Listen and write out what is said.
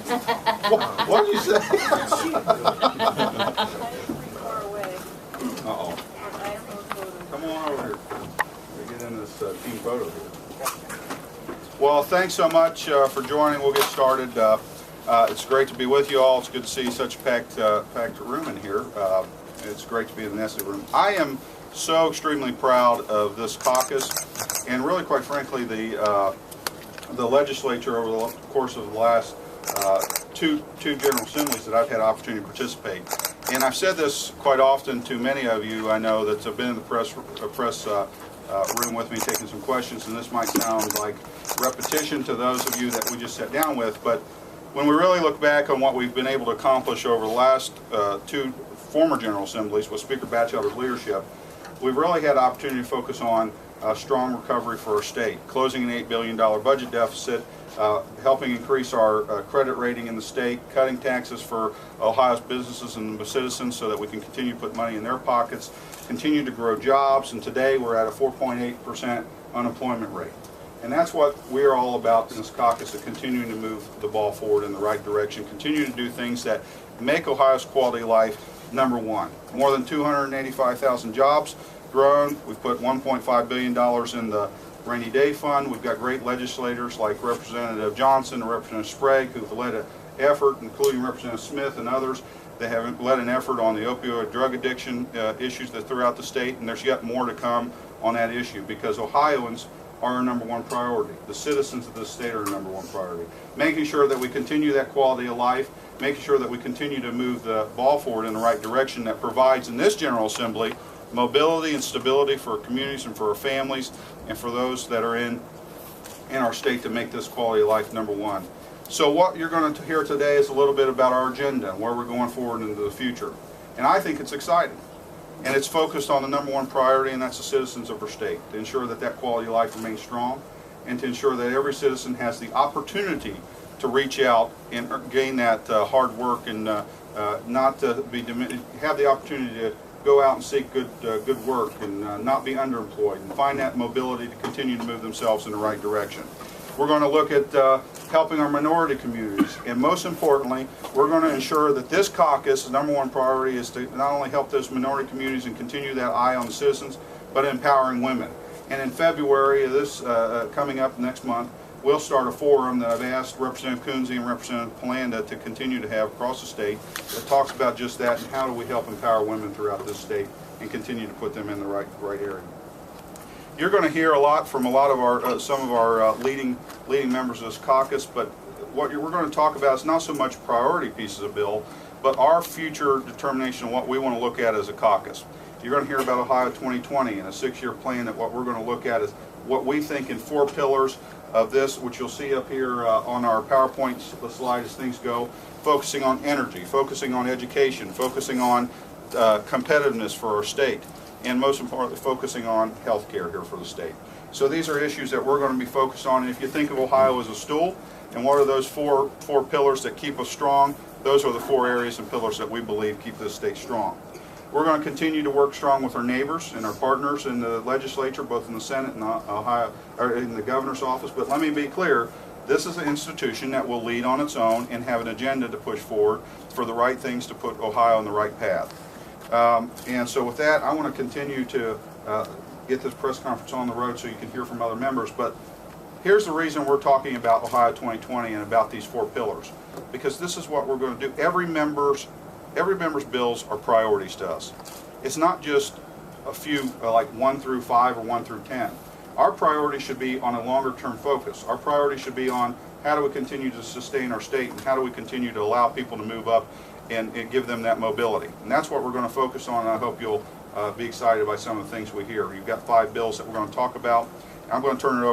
What did you say? Uh-oh. Come on over here. We get in this team photo here. Well, thanks so much for joining. We'll get started. It's great to be with you all. It's good to see such a packed room in here. It's great to be in the nested room. I am so extremely proud of this caucus, and really, quite frankly, the legislature over the course of the last two General Assemblies that I've had opportunity to participate. And I've said this quite often to many of you I know that have been in the press room with me taking some questions, and this might sound like repetition to those of you that we just sat down with, but when we really look back on what we've been able to accomplish over the last two former General Assemblies with Speaker Batchelder's leadership, we've really had opportunity to focus on strong recovery for our state, closing an $8 billion budget deficit, helping increase our credit rating in the state, cutting taxes for Ohio's businesses and the citizens so that we can continue to put money in their pockets, continue to grow jobs, and today we're at a 4.8% unemployment rate. And that's what we're all about in this caucus, of continuing to move the ball forward in the right direction, continue to do things that make Ohio's quality of life number one. More than 285,000 jobs grown. We've put $1.5 billion in the rainy day fund. We've got great legislators like Representative Johnson and Representative Sprague who've led an effort, including Representative Smith and others. They have led an effort on the opioid drug addiction issues that throughout the state, and there's yet more to come on that issue because Ohioans are our number one priority. The citizens of this state are our number one priority. Making sure that we continue that quality of life, making sure that we continue to move the ball forward in the right direction that provides in this General Assembly mobility and stability for our communities and for our families and for those that are in our state to make this quality of life number one. So what you're going to hear today is a little bit about our agenda and where we're going forward into the future. And I think it's exciting. And it's focused on the number one priority, and that's the citizens of our state, to ensure that that quality of life remains strong and to ensure that every citizen has the opportunity to reach out and gain that hard work and not to be have the opportunity to go out and seek good work and not be underemployed and find that mobility to continue to move themselves in the right direction. We're going to look at helping our minority communities, and most importantly, we're going to ensure that this caucus' number one priority is to not only help those minority communities and continue that eye on the citizens, but empowering women. And in February of this, coming up next month, we'll start a forum that I've asked Representative Coonsey and Representative Polanda to continue to have across the state that talks about just that and how do we help empower women throughout this state and continue to put them in the right area. You're going to hear a lot from a lot of our some of our leading members of this caucus, but what we're going to talk about is not so much priority pieces of bill, but our future determination of what we want to look at as a caucus. You're going to hear about Ohio 2020 and a 6-year plan that what we're going to look at is what we think in 4 pillars of this, which you'll see up here on our PowerPoint slide as things go, focusing on energy, focusing on education, focusing on competitiveness for our state, and most importantly, focusing on health care here for the state. So these are issues that we're going to be focused on, and if you think of Ohio as a stool, and what are those four pillars that keep us strong, those are the 4 areas and pillars that we believe keep this state strong. We're going to continue to work strong with our neighbors and our partners in the legislature, both in the Senate and Ohio, or in the governor's office. But let me be clear, this is an institution that will lead on its own and have an agenda to push forward for the right things to put Ohio on the right path. And so with that, I want to continue to get this press conference on the road so you can hear from other members. But here's the reason we're talking about Ohio 2020 and about these 4 pillars, because this is what we're going to do. Every member's bills are priorities to us. It's not just a few like 1 through 5 or 1 through 10. Our priority should be on a longer term focus. Our priority should be on how do we continue to sustain our state and how do we continue to allow people to move up and give them that mobility. And that's what we're going to focus on, and I hope you'll be excited by some of the things we hear. You've got 5 bills that we're going to talk about. I'm going to turn it over